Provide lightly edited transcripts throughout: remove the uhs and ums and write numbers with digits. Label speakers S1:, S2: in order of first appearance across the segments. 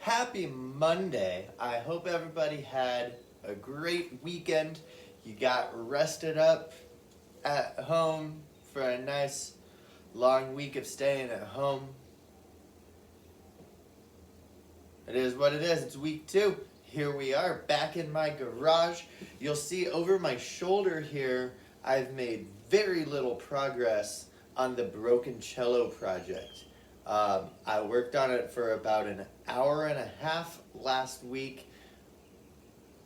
S1: Happy Monday. I hope everybody had a great weekend. You got rested up at home for a nice long week of staying at home. It is what it is. It's week 2. Here we are back in my garage. You'll see over my shoulder here I've made very little progress on the broken cello project. I worked on it for about an hour and a half last week,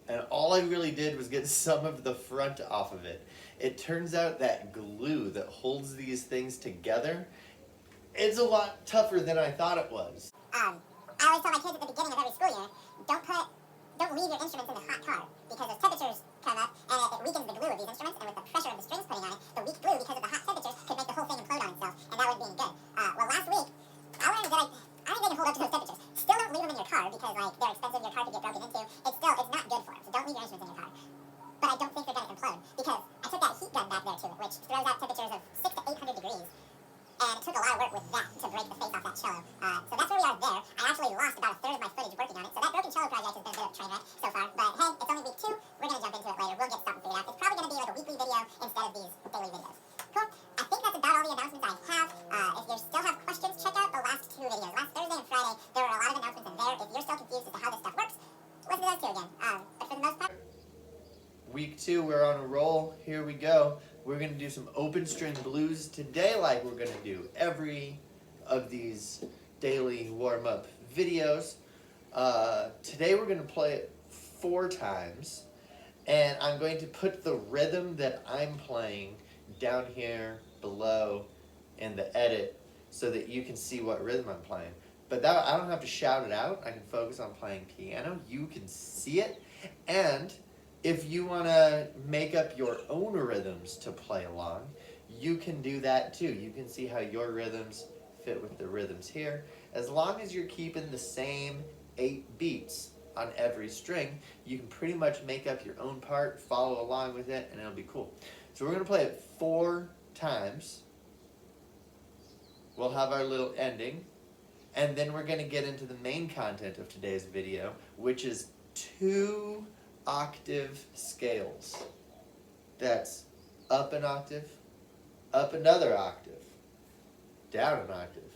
S1: and all I really did was get some of the front off of it. It turns out that glue that holds these things together, it's a lot tougher than I thought it was.
S2: I always tell my kids at the beginning of every school year, don't leave your instruments in the hot car, because as temperatures come up and it weakens the glue of these instruments, and with the pressure of the strings putting on it, the weak glue, because of the hot temperatures, could make the whole thing implode on itself, and that wouldn't be good. Well, last week, I learned that I think they can hold up to those temperatures. Still don't leave them in your car, because they're expensive, your car could get broken into. It's not good for them, so don't leave your instruments in your car. But I don't think they're going to implode, because I took that heat gun back there to it, which throws out temperatures of 600 to 800 degrees. And it took a lot of work with that to break the face off that cello. So that's where we are there. I actually lost about a third of my footage working on it. So that broken cello project has been a bit of a train wreck so far. But hey, it's only week 2. We're going to jump into it later. We'll get something figured out. It's probably going to be like a weekly video instead of these daily videos. Cool. I think that's about all the announcements I have. If you still have questions, check out the last 2 videos. Last Thursday and Friday, there were a lot of announcements in there. If you're still confused as to how this stuff works, listen to those 2 again. But for the most part...
S1: Week 2, we're on a roll. Here we go. We're going to do some open string blues today, like we're going to do every of these daily warm-up videos. Today we're going to play it 4 times, and I'm going to put the rhythm that I'm playing down here below in the edit so that you can see what rhythm I'm playing. But that, I don't have to shout it out. I can focus on playing piano. You can see it, and if you want to make up your own rhythms to play along, you can do that too. You can see how your rhythms fit with the rhythms here. As long as you're keeping the same 8 beats on every string, you can pretty much make up your own part, follow along with it, and it'll be cool. So we're going to play it 4 times. We'll have our little ending, and then we're going to get into the main content of today's video, which is 2 octave scales. That's up an octave, up another octave, down an octave,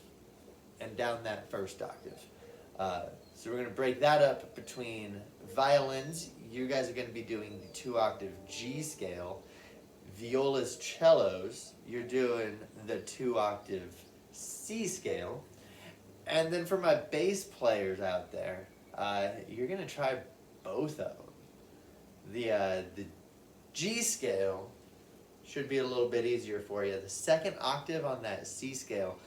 S1: and down that first octave. So we're going to break that up between violins. You guys are going to be doing the 2 octave G scale. Violas, cellos, you're doing the 2 octave C scale. And then for my bass players out there, you're going to try both of them. The G scale should be a little bit easier for you. The 2nd octave on that C scale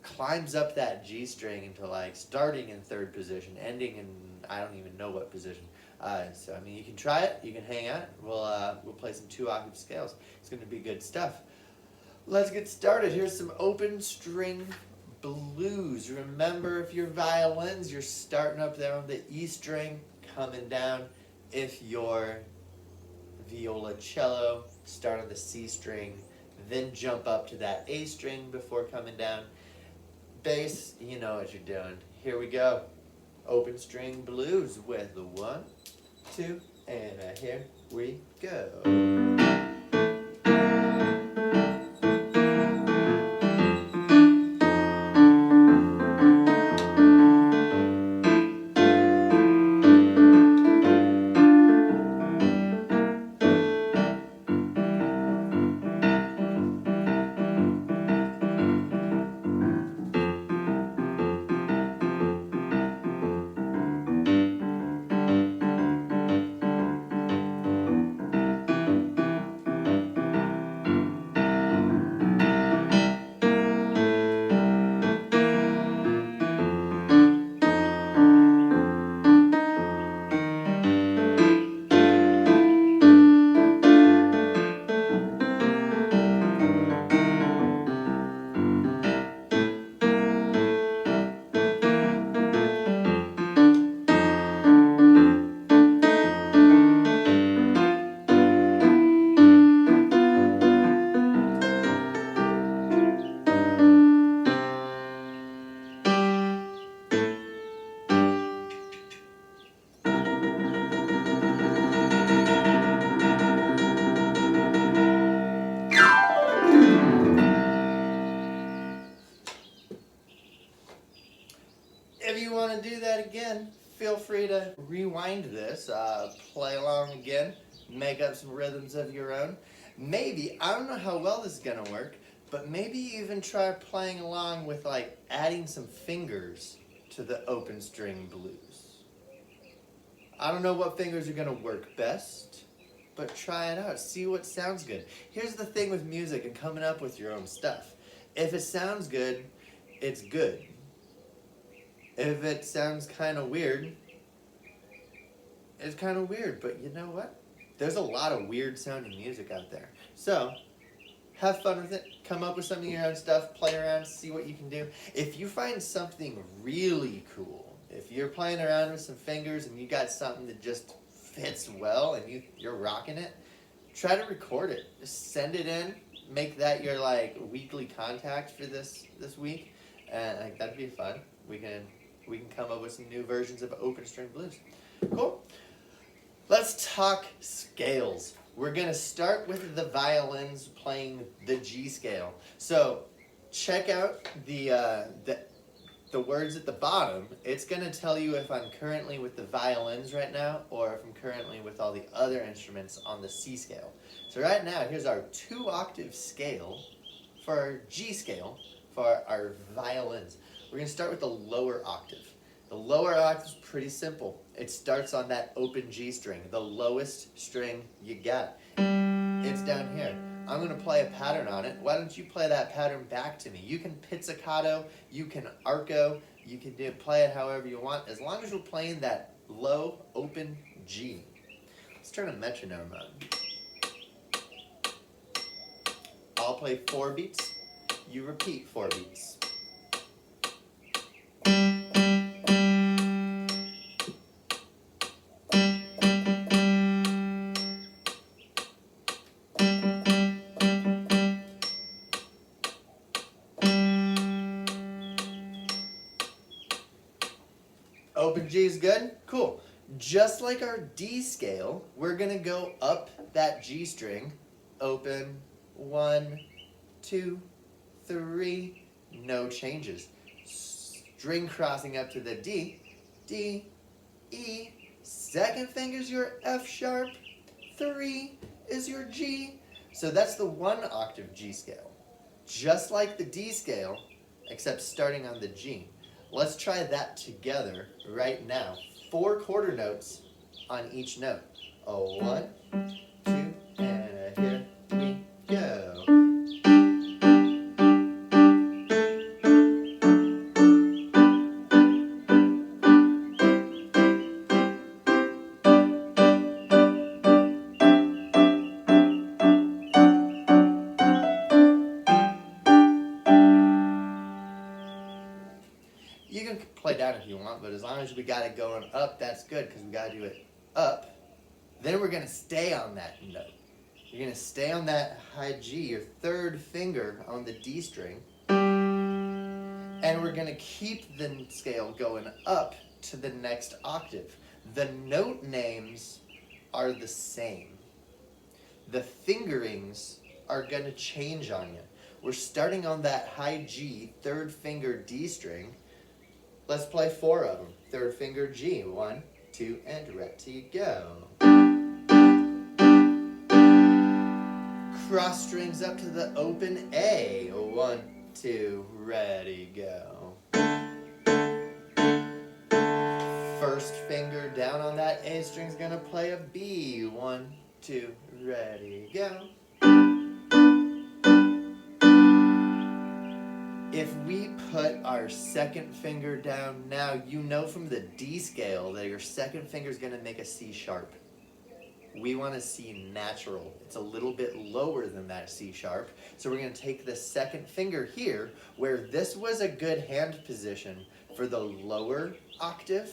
S1: climbs up that G string into like starting in 3rd position, ending in I don't even know what position. So I mean, you can try it. You can hang out. We'll play some 2 octave scales. It's going to be good stuff. Let's get started. Here's some open string blues. Remember, if you're violins, you're starting up there on the E string, coming down. If you're violoncello, start on the C string, then jump up to that A string before coming down. Bass, you know what you're doing. Here we go. Open string blues with the 1, 2, and here we go. If you want to do that again, feel free to rewind this, play along again, make up some rhythms of your own. Maybe, I don't know how well this is going to work, but maybe even try playing along with like adding some fingers to the open string blues. I don't know what fingers are going to work best, but try it out. See what sounds good. Here's the thing with music and coming up with your own stuff. If it sounds good, it's good. If it sounds kind of weird, it's kind of weird. But you know what? There's a lot of weird sounding music out there. So, have fun with it. Come up with some of your own stuff. Play around. See what you can do. If you find something really cool, if you're playing around with some fingers and you got something that just fits well and you're rocking it, try to record it. Just send it in. Make that your like weekly contact for this week. And like, that'd be fun. We can come up with some new versions of open string blues. Cool. Let's talk scales. We're going to start with the violins playing the G scale. So check out the words at the bottom. It's going to tell you if I'm currently with the violins right now or if I'm currently with all the other instruments on the C scale. So right now, here's our 2-octave scale for our G scale for our violins. We're going to start with the lower octave. The lower octave is pretty simple. It starts on that open G string, the lowest string you got. It's down here. I'm going to play a pattern on it. Why don't you play that pattern back to me? You can pizzicato, you can arco, you can play it however you want, as long as you're playing that low open G. Let's turn a metronome on. I'll play 4 beats. You repeat 4 beats. Open G is good? Cool. Just like our D scale, we're going to go up that G string. Open, 1, 2, 3, no changes. String crossing up to the D, D, E, second finger's your F sharp, 3 is your G. So that's the 1-octave G scale. Just like the D scale, except starting on the G. Let's try that together right now. 4 quarter notes on each note. A 1, 2, and a here we go. You can play down if you want, but as long as we got it going up, that's good, because we got to do it up. Then we're going to stay on that note. You're going to stay on that high G, your 3rd finger on the D string, and we're going to keep the scale going up to the next octave. The note names are the same. The fingerings are going to change on you. We're starting on that high G, 3rd finger D string. Let's play 4 of them. 3rd finger G. 1, 2, and ready, go. Cross strings up to the open A. 1, 2, ready, go. 1st finger down on that A string's gonna play a B. 1, 2, ready, go. If we put our 2nd finger down now, you know from the D scale that your 2nd finger is going to make a C sharp. We want a C natural. It's a little bit lower than that C sharp. So we're going to take the 2nd finger here, where this was a good hand position for the lower octave.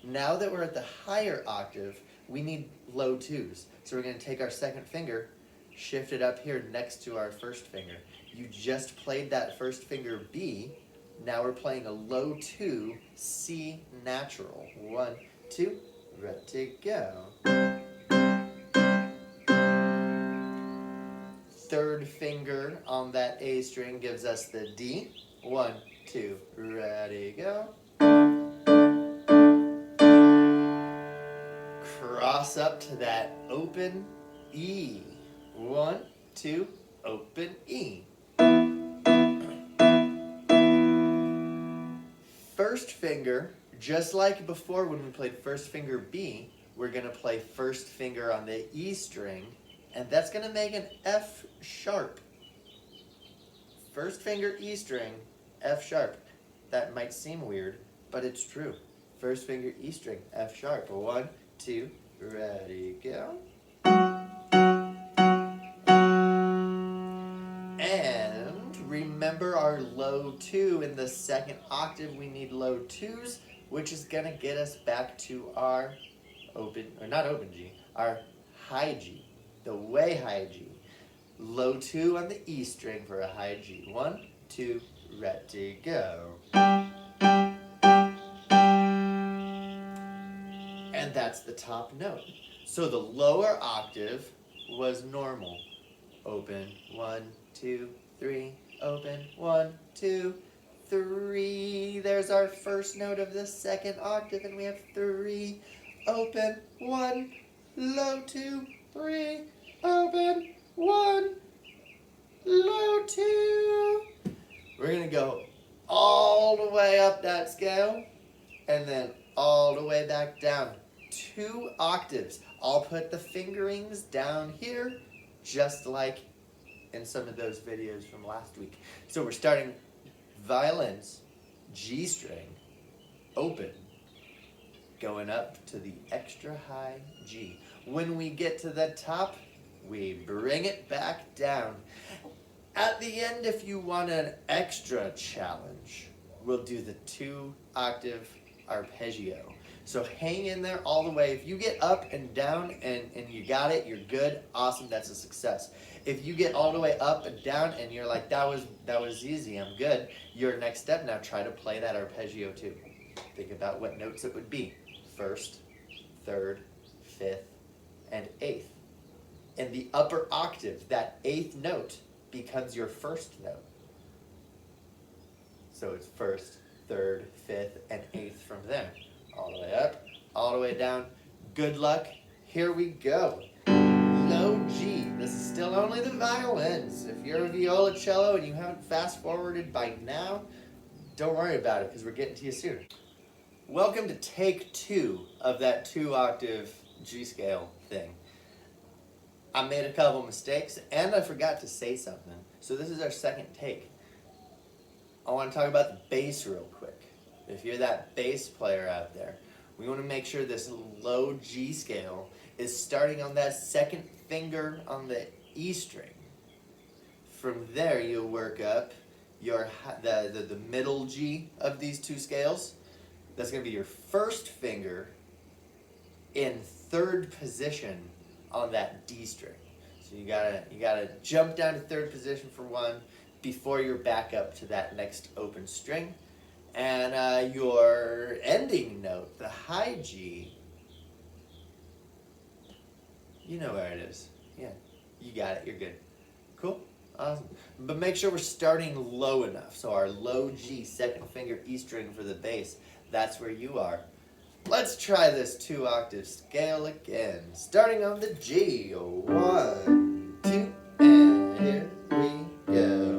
S1: Now that we're at the higher octave, we need low 2s. So we're going to take our 2nd finger, shift it up here next to our 1st finger. You just played that 1st finger B. Now we're playing a low 2 C natural. 1, 2, ready, go. 3rd finger on that A string gives us the D. 1, 2, ready, go. boss up to that open E. 1, 2, open E. First finger, just like before when we played first finger B, we're going to play first finger on the E string, and that's going to make an F sharp. First finger E string, F sharp. That might seem weird, but it's true. First finger E string, F sharp. 1, 2, ready, go. And remember our low 2 in the second octave. We need low 2s, which is going to get us back to our open, or not open G, our high G, the way high G. Low 2 on the E string for a high G. 1, 2, ready, go. And that's the top note. So the lower octave was normal. Open, 1, 2, 3, open, 1, 2, 3. There's our first note of the second octave, and we have 3, open, 1, low 2, 3, open, 1, low 2. We're going to go all the way up that scale, and then all the way back down. 2 octaves. I'll put the fingerings down here, just like in some of those videos from last week. So we're starting violins, G string, open, going up to the extra high G. When we get to the top, we bring it back down. At the end, if you want an extra challenge, we'll do the 2 octave arpeggio. So hang in there all the way. If you get up and down and you got it, you're good, awesome, that's a success. If you get all the way up and down and you're like, that was easy, I'm good, your next step now, try to play that arpeggio too. Think about what notes it would be. First, third, fifth, and eighth. In the upper octave, that 8th note becomes your first note. So it's first, third, fifth, and 8th from there. All the way up, all the way down. Good luck. Here we go. Low G. This is still only the violins. If you're a viola cello and you haven't fast forwarded by now, don't worry about it because we're getting to you soon. Welcome to take 2 of that 2 octave G scale thing. I made a couple mistakes and I forgot to say something. So this is our second take. I want to talk about the bass real quick. If you're that bass player out there, we want to make sure this low G scale is starting on that second finger on the E string. From there, you'll work up the middle G of these 2 scales. That's going to be your first finger in 3rd position on that D string. So you gotta jump down to 3rd position for 1 before you're back up to that next open string. And your ending note, the high G, you know where it is. Yeah, you got it, you're good. Cool, awesome. But make sure we're starting low enough. So our low G, 2nd finger E string for the bass, that's where you are. Let's try this 2 octave scale again. Starting on the G, 1, 2, and here we go.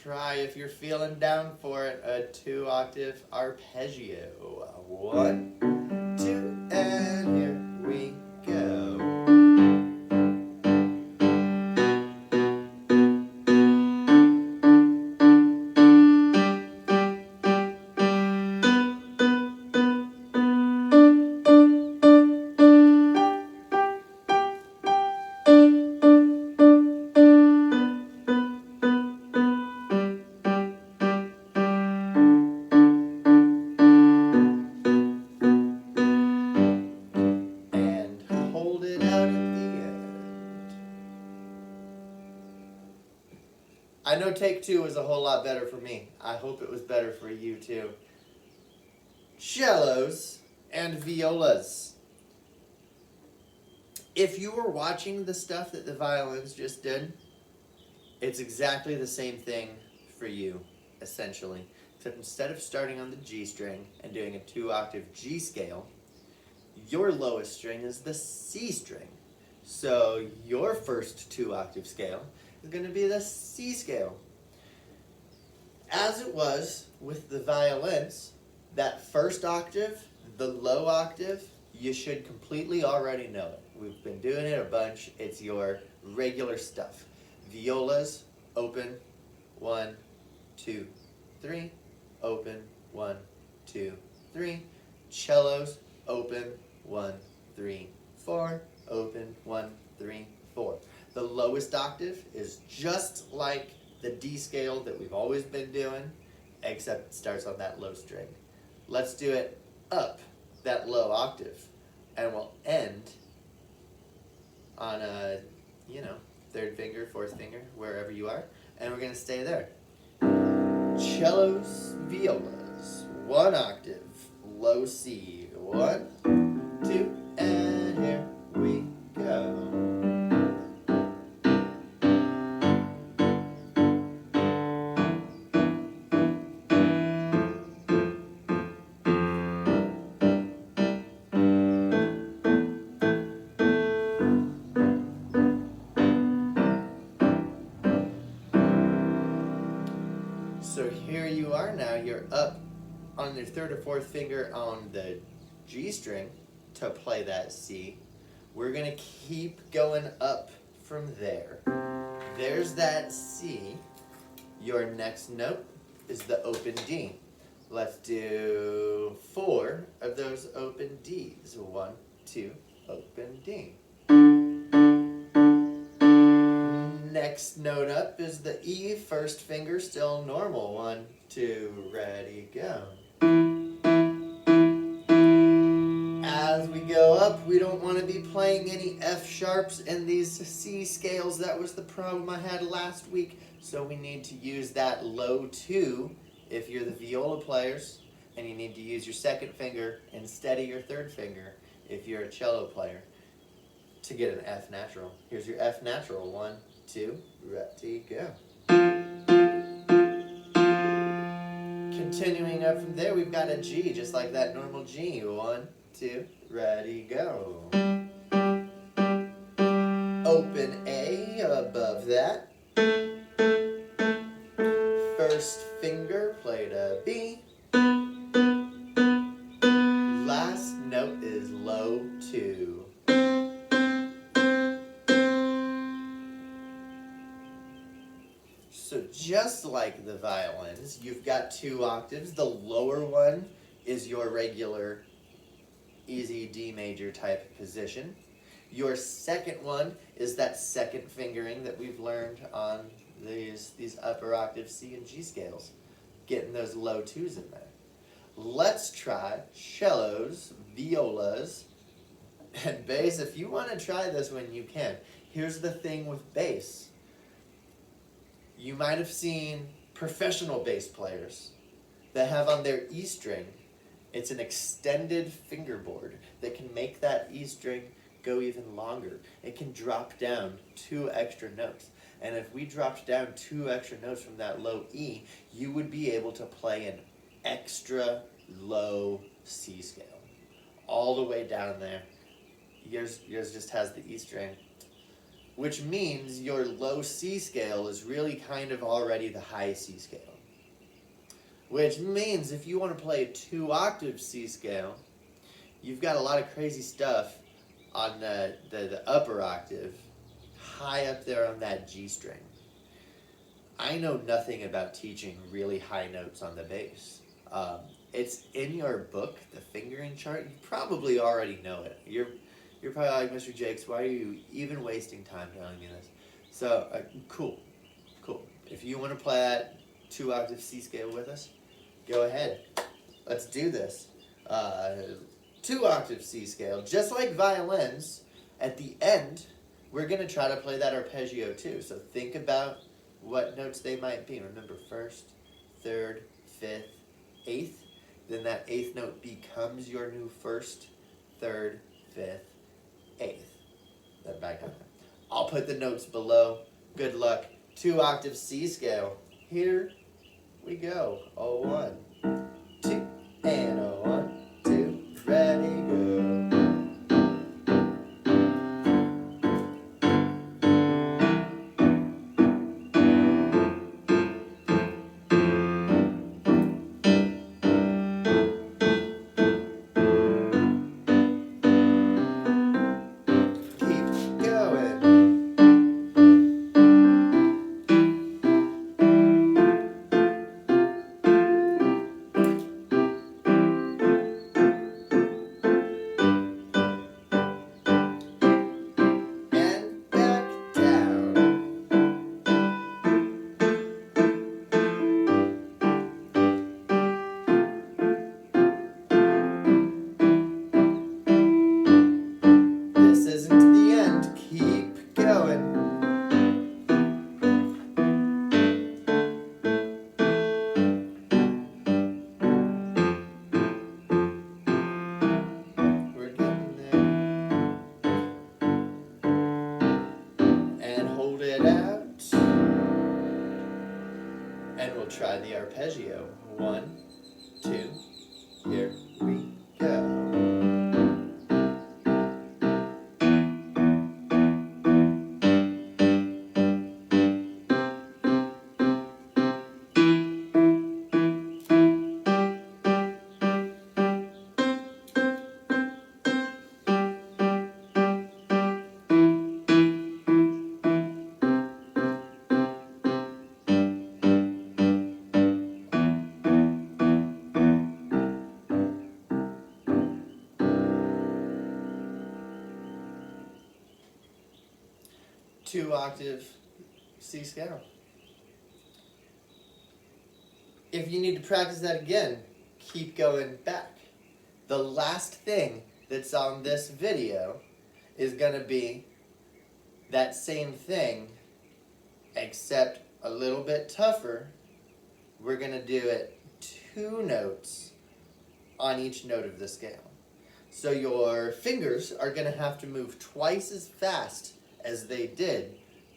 S1: try, if you're feeling down for it, a 2-octave arpeggio. 1, 2, and here we go. I know take 2 was a whole lot better for me. I hope it was better for you too. Cellos and violas. If you were watching the stuff that the violins just did, it's exactly the same thing for you, essentially. Except instead of starting on the G string and doing a 2-octave G scale, your lowest string is the C string. So your first 2-octave scale is going to be the C scale. As it was with the violins, that first octave, the low octave, you should completely already know it. We've been doing it a bunch. It's your regular stuff. Violas, open, 1, 2, 3, open, 1, 2, 3. Cellos, open, 1, 3, 4, open, 1, 3, 4. The lowest octave is just like the D scale that we've always been doing, except it starts on that low string. Let's do it up that low octave, and we'll end on a, third finger, fourth finger, wherever you are, and we're going to stay there. Cellos, violas, 1 octave, low C, 1, 2, and here we go. So here you are now, you're up on your third or fourth finger on the G string to play that C. We're going to keep going up from there. There's that C. Your next note is the open D. Let's do 4 of those open Ds. 1, 2, open D. Next note up is the E, first finger still normal. 1, 2, ready, go. As we go up, we don't want to be playing any F sharps in these C scales. That was the problem I had last week. So we need to use that low 2 if you're the viola players, and you need to use your second finger instead of your third finger if you're a cello player to get an F natural. Here's your F natural. 1, 2, ready, go. Continuing up from there, we've got a G, just like that normal G. 1, 2, ready, go. Open A above that. First finger, played a B. Last note is low 2. So just like the violins, you've got 2 octaves. The lower one is your regular easy D major type position. Your second one is that second fingering that we've learned on these upper octave C and G scales, getting those low 2s in there. Let's try cellos, violas, and bass. If you want to try this one, you can. Here's the thing with bass. You might have seen professional bass players that have on their E string, it's an extended fingerboard that can make that E string go even longer. It can drop down 2 extra notes. And if we dropped down 2 extra notes from that low E, you would be able to play an extra low C scale. All the way down there. Yours just has the E string. which means your low C scale is really kind of already the high C scale. Which means if you want to play a 2-octave C scale, you've got a lot of crazy stuff on the upper octave, high up there on that G string. I know nothing about teaching really high notes on the bass. It's in your book, the fingering chart. You probably already know it. You're probably like, Mr. Jakes, why are you even wasting time telling me this? So, cool. If you want to play that 2-octave C scale with us, go ahead. Let's do this. 2-octave C scale, just like violins, at the end, we're going to try to play that arpeggio too. So think about what notes they might be. Remember, 1st, 3rd, 5th, 8th. Then that 8th note becomes your new 1st, 3rd, 5th, 8th. Then back down. I'll put the notes below. Good luck. 2-octave C scale. Here we go. 1, 2, and 1, 2, ready, go. And we'll try the arpeggio. 1, 2, here we go. Two-octave C scale. If you need to practice that again, keep going back. The last thing that's on this video is going to be that same thing, except a little bit tougher. We're going to do it 2 notes on each note of the scale. So your fingers are going to have to move twice as fast as they did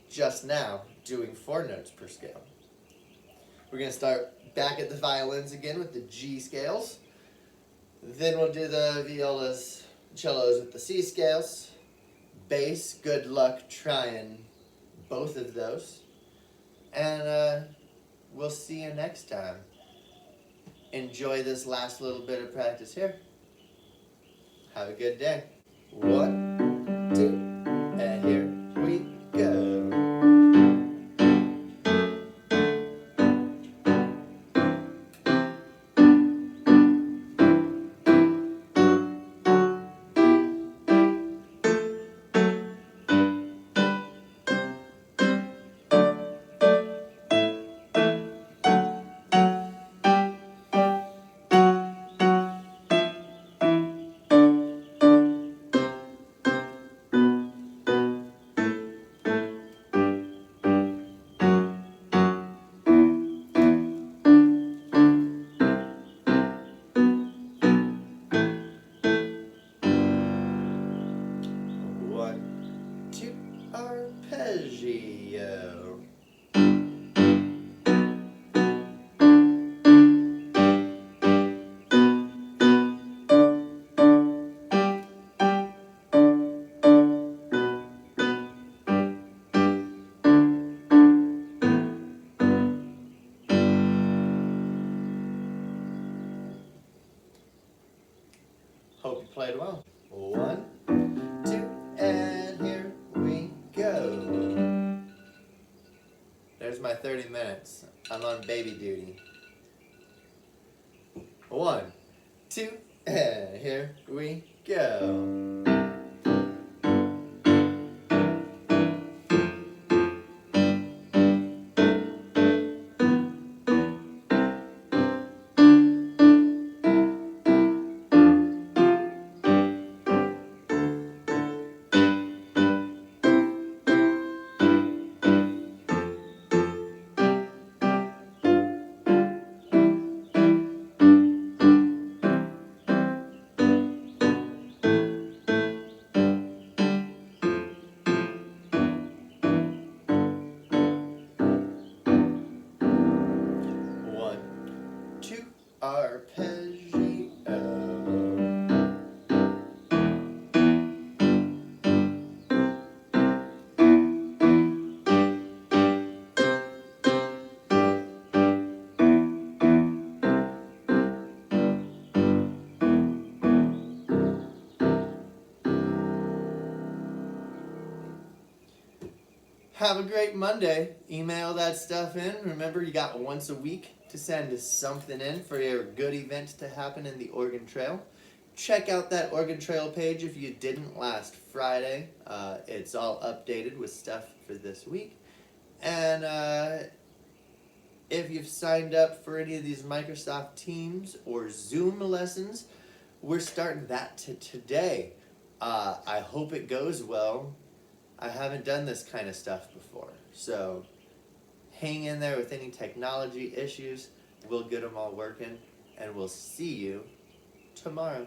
S1: just now, doing 4 notes per scale. We're going to start back at the violins again with the G scales. Then we'll do the violas, cellos with the C scales. Bass, good luck trying both of those. And we'll see you next time. Enjoy this last little bit of practice here. Have a good day. 1, 2, and here we go. Arpeggio. play it well. 1, 2, and here we go. There's my 30 minutes. I'm on baby duty. 1, 2, and here we go. Arpeggio. Have a great Monday. Email that stuff in. Remember, you got once a week to send something in for your good event to happen in the Oregon Trail. Check out that Oregon Trail page if you didn't last Friday. It's all updated with stuff for this week. And if you've signed up for any of these Microsoft Teams or Zoom lessons, we're starting that today. I hope it goes well. I haven't done this kind of stuff before, so hang in there with any technology issues. We'll get them all working, and we'll see you tomorrow.